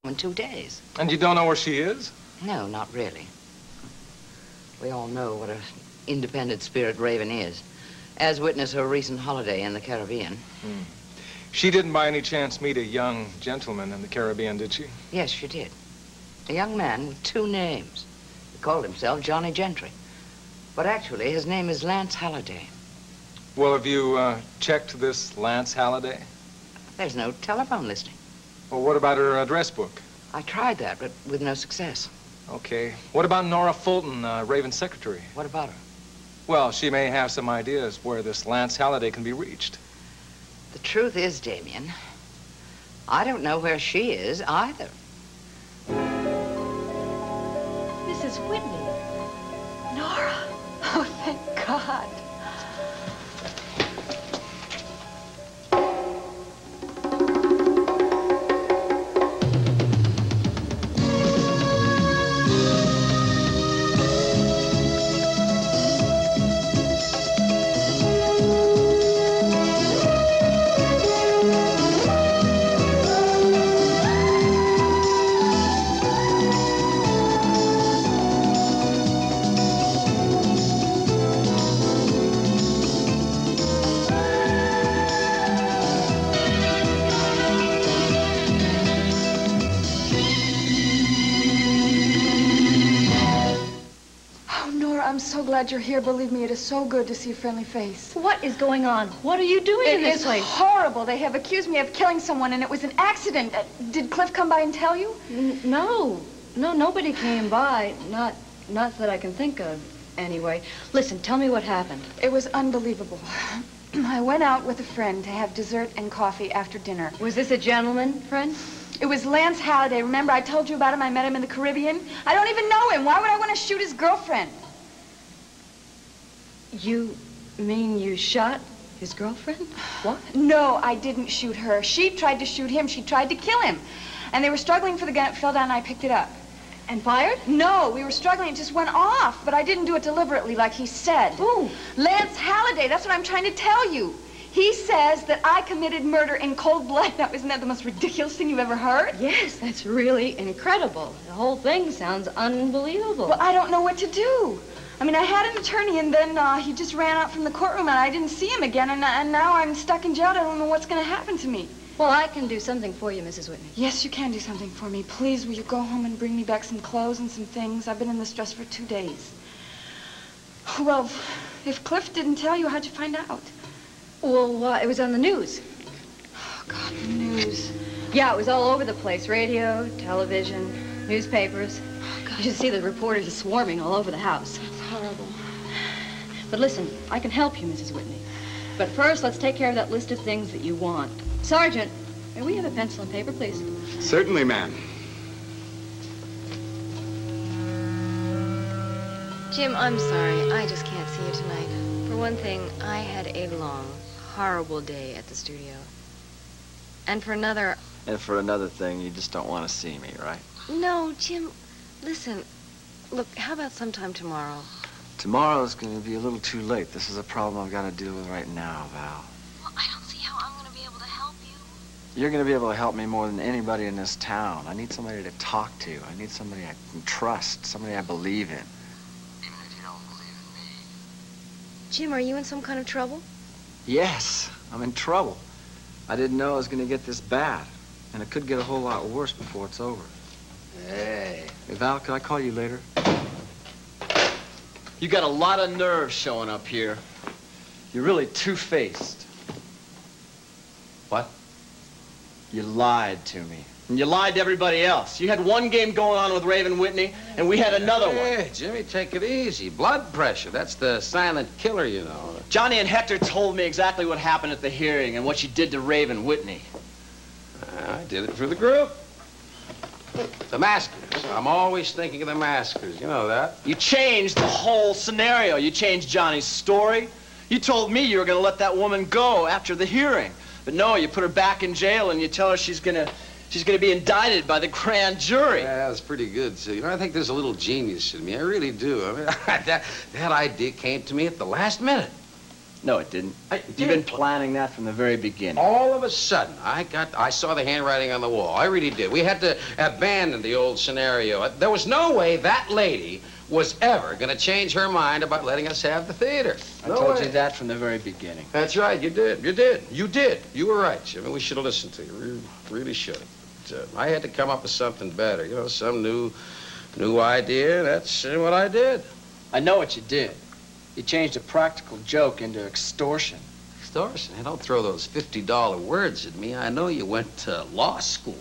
in 2 days. And you don't know where she is? No, not really. We all know what an independent spirit Raven is, as witness her recent holiday in the Caribbean. She didn't by any chance meet a young gentleman in the Caribbean, did she? Yes, she did. A young man with 2 names. He called himself Johnny Gentry. But actually, his name is Lance Halliday. Well, have you checked this Lance Halliday? There's no telephone listing. Well, what about her address book? I tried that, but with no success. Okay. What about Nora Fulton, Raven's secretary? What about her? Well, she may have some ideas where this Lance Halliday can be reached. The truth is, Damian, I don't know where she is either. Mrs. Whitney. Nora. Oh, thank God. You're here. Believe me, it is so good to see a friendly face. What is going on? What are you doing in this place? It is horrible. They have accused me of killing someone, and it was an accident. Did Cliff come by and tell you? No, nobody came by. Not that I can think of, anyway. Listen, tell me what happened. It was unbelievable. I went out with a friend to have dessert and coffee after dinner. Was this a gentleman friend? It was Lance Halliday. Remember, I told you about him. I met him in the Caribbean. I don't even know him. Why would I want to shoot his girlfriend? You mean you shot his girlfriend? What? No, I didn't shoot her. She tried to shoot him. She tried to kill him. And they were struggling for the gun. It fell down and I picked it up. And fired? No, we were struggling. It just went off. But I didn't do it deliberately like he said. Who? Lance Halliday. That's what I'm trying to tell you. He says that I committed murder in cold blood. Now, isn't that the most ridiculous thing you've ever heard? Yes, that's really incredible. The whole thing sounds unbelievable. Well, I don't know what to do. I mean, I had an attorney, and then he just ran out from the courtroom, and I didn't see him again, and now I'm stuck in jail. I don't know what's going to happen to me. Well, I can do something for you, Mrs. Whitney. Yes, you can do something for me. Please, will you go home and bring me back some clothes and some things? I've been in this dress for 2 days. Well, if Cliff didn't tell you, how'd you find out? Well, it was on the news. Oh, God, the news. Yeah, it was all over the place. Radio, television, newspapers. Oh, God. You should see the reporters swarming all over the house. Horrible. But listen, I can help you, Mrs. Whitney. But first, let's take care of that list of things that you want. Sergeant, may we have a pencil and paper, please? Certainly, ma'am. Jim, I'm sorry. I just can't see you tonight. For one thing, I had a long, horrible day at the studio. And for another... And for another thing, you just don't want to see me, right? No, Jim, listen. Look, how about sometime tomorrow? Tomorrow's going to be a little too late. This is a problem I've got to deal with right now, Val. Well, I don't see how I'm going to be able to help you. You're going to be able to help me more than anybody in this town. I need somebody to talk to. I need somebody I can trust, somebody I believe in. Even if you don't believe in me. Jim, are you in some kind of trouble? Yes, I'm in trouble. I didn't know I was going to get this bad. And it could get a whole lot worse before it's over. Hey. Hey, Val, could I call you later? You got a lot of nerve showing up here. You're really two-faced. What? You lied to me. And you lied to everybody else. You had one game going on with Raven Whitney, and we had another one. Hey, Jimmy, take it easy. Blood pressure. That's the silent killer, you know. Johnny and Hector told me exactly what happened at the hearing and what you did to Raven Whitney. I did it for the group. The maskers. I'm always thinking of the maskers. You know that. You changed the whole scenario. You changed Johnny's story. You told me you were going to let that woman go after the hearing. But no, you put her back in jail and you tell her she's going to be indicted by the grand jury. Yeah, that's pretty good, too. You know, I think there's a little genius in me. I really do. I mean, that idea came to me at the last minute. No, it didn't. It You've been did. planning that from the very beginning. All of a sudden, I saw the handwriting on the wall. I really did. We had to abandon the old scenario. There was no way that lady was ever going to change her mind about letting us have the theater. I told you that from the very beginning. That's right. You did. You did. You did. You were right, Jimmy. We should have listened to you. We really should have. I had to come up with something better. You know, some new idea. That's what I did. I know what you did. You changed a practical joke into extortion. Extortion? Hey, don't throw those $50 words at me. I know you went to law school.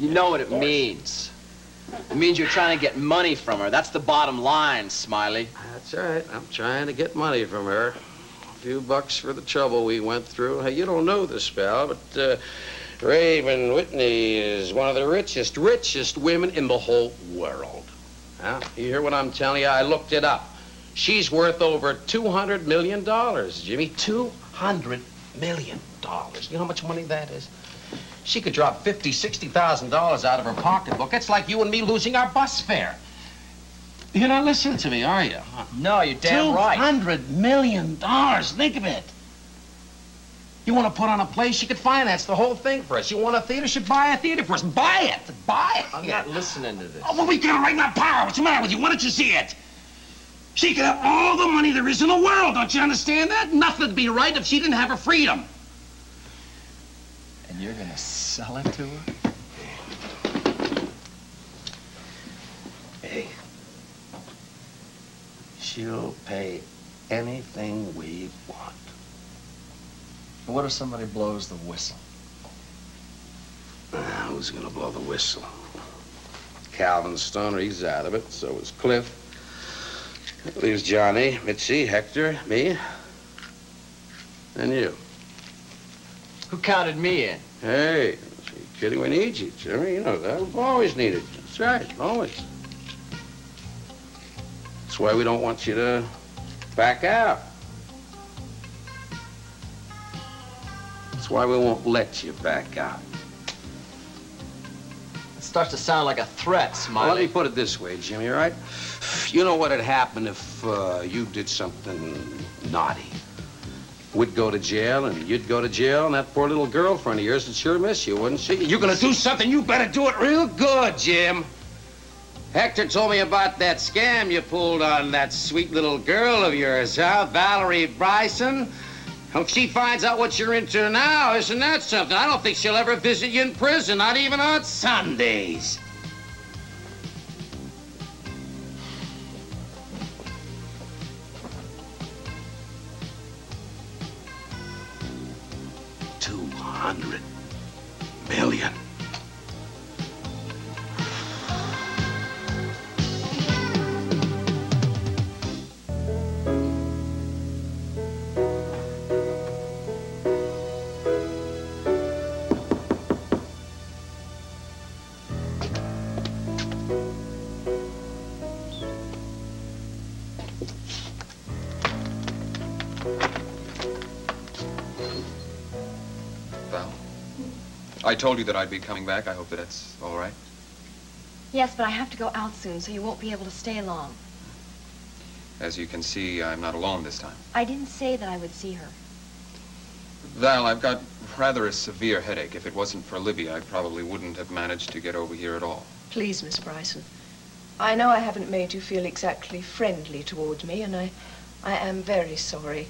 You know what it means. It means you're trying to get money from her. That's the bottom line, Smiley. That's right. I'm trying to get money from her. A few bucks for the trouble we went through. Hey, you don't know this, pal, but Raven Whitney is one of the richest women in the whole world. Huh? You hear what I'm telling you? I looked it up. She's worth over $200 million, Jimmy. $200 million. You know how much money that is? She could drop $50,000, $60,000 out of her pocketbook. It's like you and me losing our bus fare. You're not listening to me, are you? No, you're damn right. $200 million. Think of it. You want to put on a play? She could finance the whole thing for us. You want a theater? She'd buy a theater for us. Buy it. Buy it. I'm not listening to this. Oh, well, we got it right now, power. What's the matter with you? Why don't you see it? She could have all the money there is in the world. Don't you understand that? Nothing'd be right if she didn't have her freedom. And you're gonna sell it to her? Hey, she'll pay anything we want. What if somebody blows the whistle? Who's gonna blow the whistle? Calvin Stoner, he's out of it. So is Cliff. That leaves Johnny, Mitzi, Hector, me, and you. Who counted me in? Hey, are you kidding? We need you, Jimmy. You know that. We've always needed you. That's right, always. That's why we don't want you to back out. That's why we won't let you back out. It starts to sound like a threat, Smiley. Well, let me put it this way, Jimmy, all right? You know what'd happen if you did something naughty? We'd go to jail, and you'd go to jail, and that poor little girlfriend of yours would sure miss you, wouldn't she? You're gonna do something, you better do it real good, Jim. Hector told me about that scam you pulled on that sweet little girl of yours, huh? Valerie Bryson. If she finds out what you're into now, isn't that something? I don't think she'll ever visit you in prison, not even on Sundays. $200 million. I told you that I'd be coming back. I hope that that's all right. Yes, but I have to go out soon, so you won't be able to stay long. As you can see, I'm not alone this time. I didn't say that I would see her. Val, I've got rather a severe headache. If it wasn't for Libby, I probably wouldn't have managed to get over here at all. Please, Miss Bryson. I know I haven't made you feel exactly friendly towards me, and I am very sorry.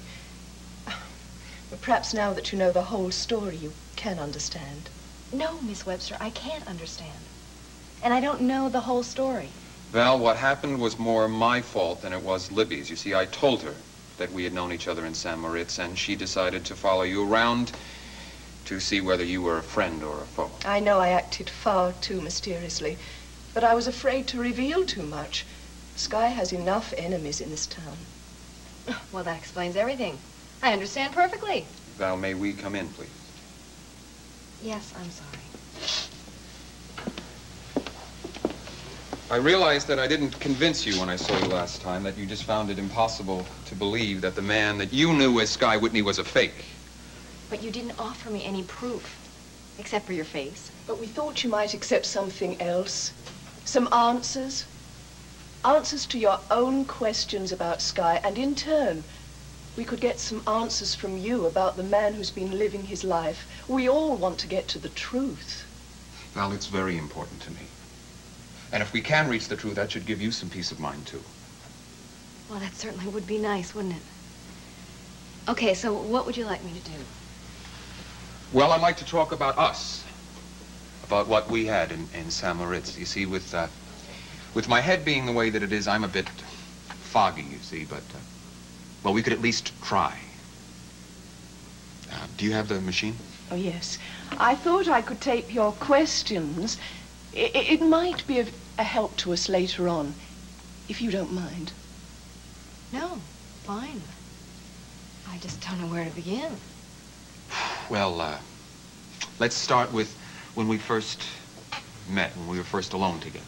But perhaps now that you know the whole story, you can understand. No, Miss Webster, I can't understand. And I don't know the whole story. Val, what happened was more my fault than it was Libby's. You see, I told her that we had known each other in San Moritz, and she decided to follow you around to see whether you were a friend or a foe. I know I acted far too mysteriously, but I was afraid to reveal too much. Sky has enough enemies in this town. Well, that explains everything. I understand perfectly. Val, may we come in, please? Yes, I'm sorry. I realized that I didn't convince you when I saw you last time, that you just found it impossible to believe that the man that you knew as Sky Whitney was a fake. But you didn't offer me any proof, except for your face. But we thought you might accept something else. Some answers. Answers to your own questions about Sky, and in turn, we could get some answers from you about the man who's been living his life. We all want to get to the truth. Val, it's very important to me. And if we can reach the truth, that should give you some peace of mind, too. Well, that certainly would be nice, wouldn't it? Okay, so what would you like me to do? Well, I'd like to talk about us. About what we had in St. Moritz. You see, with my head being the way that it is, I'm a bit foggy, you see, but, well, we could at least try. Do you have the machine? Oh, yes. I thought I could tape your questions. It might be of a help to us later on, if you don't mind. No, fine. I just don't know where to begin. Well, let's start with when we first met, when we were first alone together.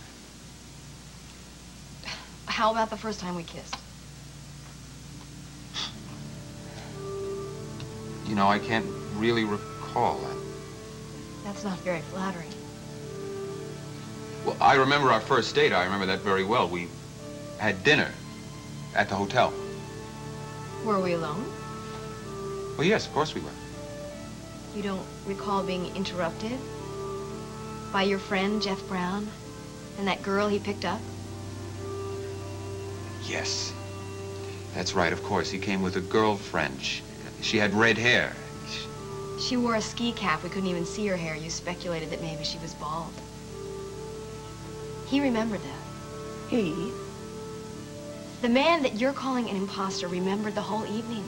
How about the first time we kissed? You know, I can't really recall that. That's not very flattering. Well, I remember our first date. I remember that very well. We had dinner at the hotel. Were we alone? Well, yes, of course we were. You don't recall being interrupted by your friend, Jeff Brown, and that girl he picked up? Yes. That's right, of course. He came with a girlfriend. She had red hair. She wore a ski cap. We couldn't even see her hair. You speculated that maybe she was bald. He remembered that. He? The man that you're calling an imposter remembered the whole evening.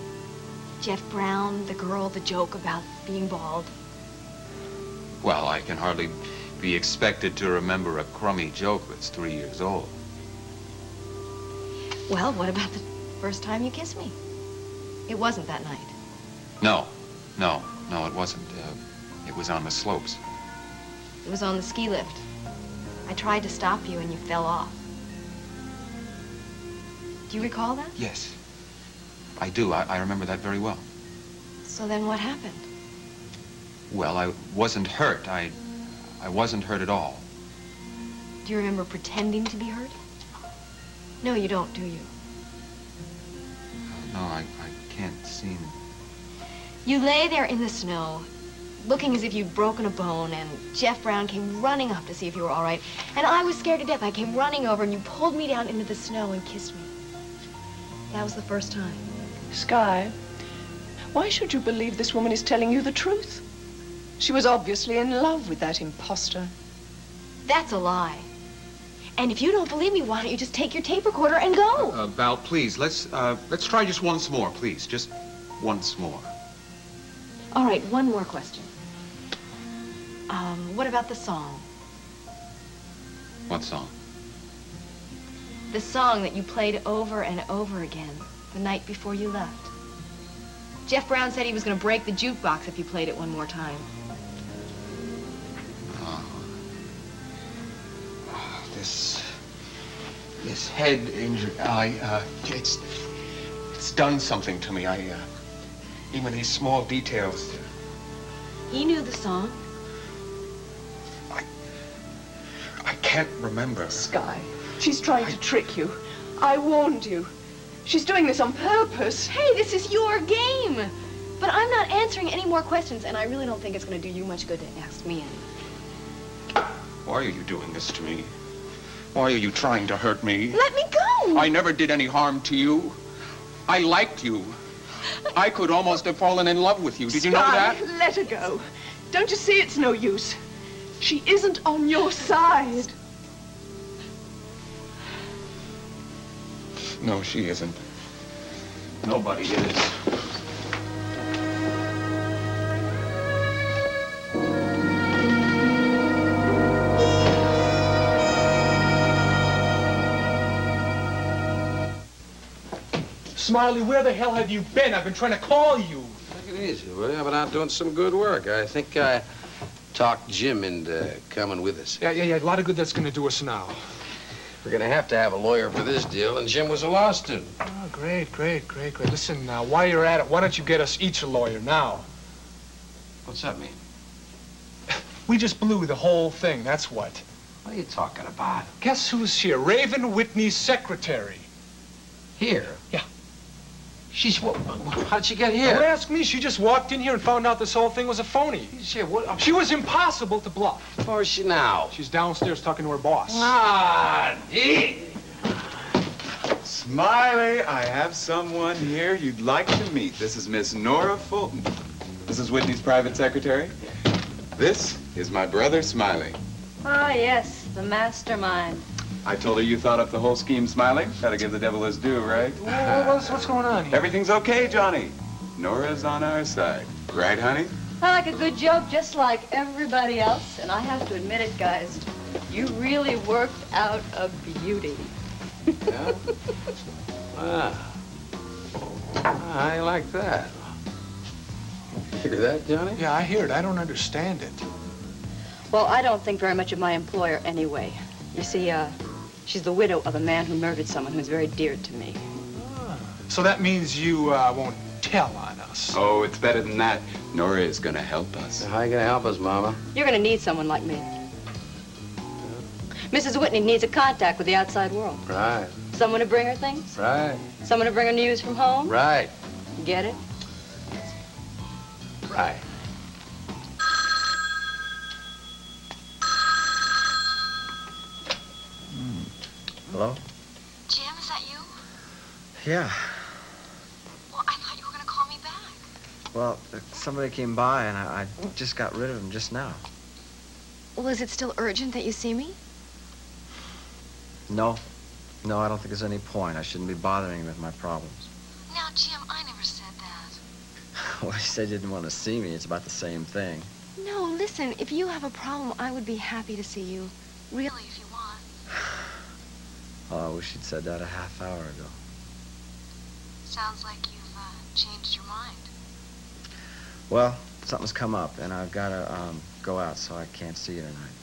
Jeff Brown, the girl, the joke about being bald. Well, I can hardly be expected to remember a crummy joke that's 3 years old. Well, what about the first time you kissed me? It wasn't that night. No, it wasn't. It was on the slopes. It was on the ski lift. I tried to stop you and you fell off. Do you recall that? Yes, I do. I remember that very well. So then what happened? Well, I wasn't hurt. I wasn't hurt at all. Do you remember pretending to be hurt? No, you don't, do you? No, I can't seem... You lay there in the snow, looking as if you'd broken a bone, and Jeff Brown came running up to see if you were all right. And I was scared to death. I came running over, and you pulled me down into the snow and kissed me. That was the first time. Sky, why should you believe this woman is telling you the truth? She was obviously in love with that imposter. That's a lie. And if you don't believe me, why don't you just take your tape recorder and go? Val, please, let's try just once more, please. Just once more. All right, one more question. What about the song? What song? The song that you played over and over again the night before you left. Jeff Brown said he was going to break the jukebox if you played it one more time. This head injury, it's done something to me. Even these small details. He knew the song. I can't remember. Sky, she's trying to trick you. I warned you. She's doing this on purpose. Hey, this is your game. But I'm not answering any more questions, and I really don't think it's going to do you much good to ask me any. Why are you doing this to me? Why are you trying to hurt me? Let me go! I never did any harm to you. I liked you. I could almost have fallen in love with you. Did you know that? Sky, let her go. Don't you see it's no use? She isn't on your side. No, she isn't. Nobody is. Smiley, where the hell have you been? I've been trying to call you. Take it easy, will you? I've been out doing some good work. I think I talked Jim into coming with us. Yeah. A lot of good that's going to do us now. We're going to have a lawyer for this deal, and Jim was a law student. Oh, great. Listen, now, while you're at it, why don't you get us each a lawyer now? What's that mean? We just blew the whole thing, that's what. What are you talking about? Guess who's here? Raven Whitney's secretary. Here? Yeah. How did she get here? Don't ask me. She just walked in here and found out this whole thing was a phony. Shit, what? She was impossible to bluff. Where is she now? She's downstairs talking to her boss. Ah, gee. Smiley, I have someone here you'd like to meet. This is Miss Nora Fulton. This is Whitney's private secretary. This is my brother, Smiley. Ah, yes, the mastermind. I told her you thought up the whole scheme, Smiley. Gotta give the devil his due, right? What's going on here? Everything's okay, Johnny. Nora's on our side. Right, honey? I like a good joke just like everybody else, and I have to admit it, guys. You really worked out a beauty. Yeah? I like that. Hear that, Johnny? Yeah, I hear it. I don't understand it. Well, I don't think very much of my employer anyway. You see, she's the widow of a man who murdered someone who's very dear to me. So that means you won't tell on us. Oh, it's better than that. Nora is gonna help us. How are you gonna help us, Mama? You're gonna need someone like me. Mrs. Whitney needs a contact with the outside world. Right. Someone to bring her things. Right. Someone to bring her news from home. Right. Get it? Right. Hello? Jim, is that you? Yeah. Well, I thought you were going to call me back. Well, somebody came by and I just got rid of him just now. Well, is it still urgent that you see me? No. No, I don't think there's any point. I shouldn't be bothering him with my problems. Now, Jim, I never said that. Well, he said you didn't want to see me. It's about the same thing. No, listen, if you have a problem, I would be happy to see you. Really, if you want. Oh, I wish you'd said that a half hour ago. Sounds like you've changed your mind. Well, something's come up, and I've got to go out, so I can't see you tonight.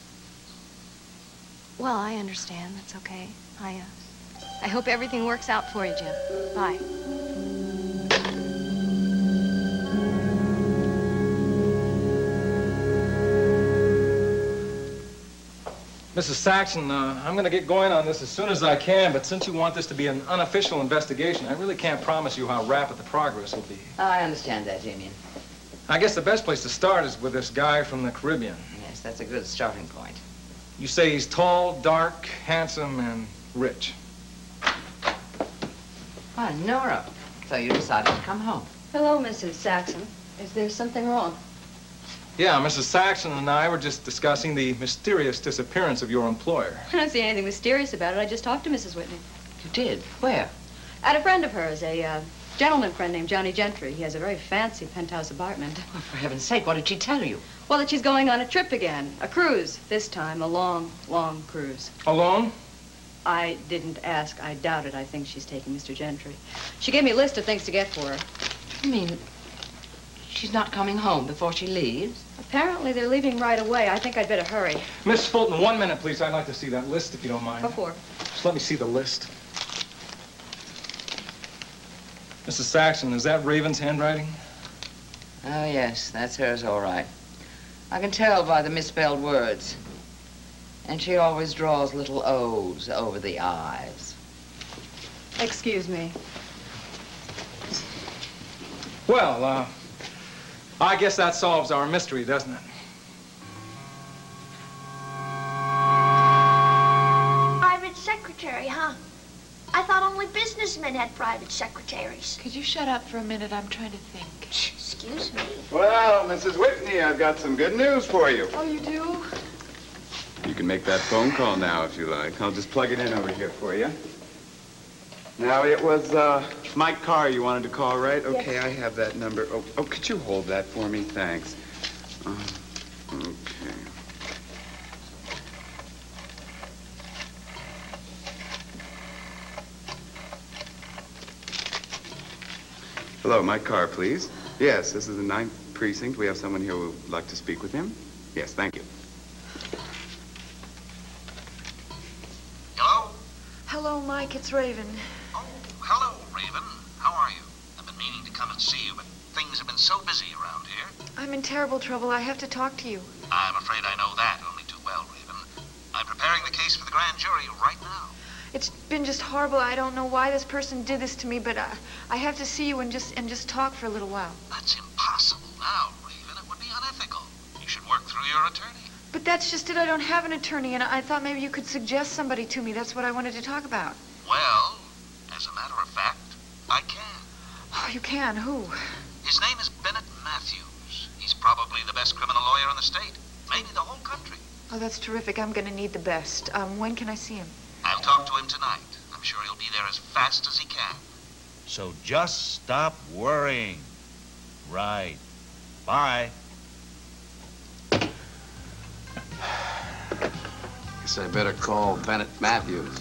Well, I understand. That's okay. I hope everything works out for you, Jim. Bye. Mrs. Saxon, I'm going to get going on this as soon as I can, but since you want this to be an unofficial investigation, I really can't promise you how rapid the progress will be. I understand that, Damian. I guess the best place to start is with this guy from the Caribbean. Yes, that's a good starting point. You say he's tall, dark, handsome, and rich. Why, Nora. So you decided to come home. Hello, Mrs. Saxon. Is there something wrong? Yeah, Mrs. Saxon and I were just discussing the mysterious disappearance of your employer. I don't see anything mysterious about it. I just talked to Mrs. Whitney. You did? Where? At a friend of hers, a gentleman friend named Johnny Gentry. He has a very fancy penthouse apartment. Well, for heaven's sake, what did she tell you? Well, that she's going on a trip again. A cruise. This time, a long, long cruise. Alone? I didn't ask. I doubt it. I think she's taking Mr. Gentry. She gave me a list of things to get for her. You mean she's not coming home before she leaves? Apparently, they're leaving right away. I think I'd better hurry. Miss Fulton, 1 minute, please. I'd like to see that list, if you don't mind. Before. Just let me see the list. Mrs. Saxon, is that Raven's handwriting? Oh, yes, that's hers, all right. I can tell by the misspelled words. And she always draws little O's over the I's. Excuse me. Well, I guess that solves our mystery, doesn't it? Private secretary, huh? I thought only businessmen had private secretaries. Could you shut up for a minute? I'm trying to think. Excuse me. Well, Mrs. Whitney, I've got some good news for you. Oh, you do? You can make that phone call now if you like. I'll just plug it in over here for you. Now, it was Mike Carr you wanted to call, right? Okay, yes. I have that number. Oh, could you hold that for me? Thanks. Okay. Hello, Mike Carr, please. Yes, this is the 9th precinct. We have someone here who would like to speak with him. Yes, thank you. Hello? Hello, Mike. It's Raven. Oh, hello, Raven. How are you? I've been meaning to come and see you, but things have been so busy around here. I'm in terrible trouble. I have to talk to you. I'm afraid I know that only too well, Raven. I'm preparing the case for the grand jury right now. It's been just horrible. I don't know why this person did this to me, but I have to see you and just talk for a little while. That's impossible now, Raven. It would be unethical. You should work through your attorney. But that's just it. I don't have an attorney, and I thought maybe you could suggest somebody to me. That's what I wanted to talk about. Well, as a matter of fact, I can. Oh, you can? Who? His name is Bennett Matthews. He's probably the best criminal lawyer in the state, maybe the whole country. Oh, that's terrific. I'm going to need the best. When can I see him? I'll talk to him tonight. I'm sure he'll be there as fast as he can. So just stop worrying. Right. Bye. Guess I better call Bennett Matthews.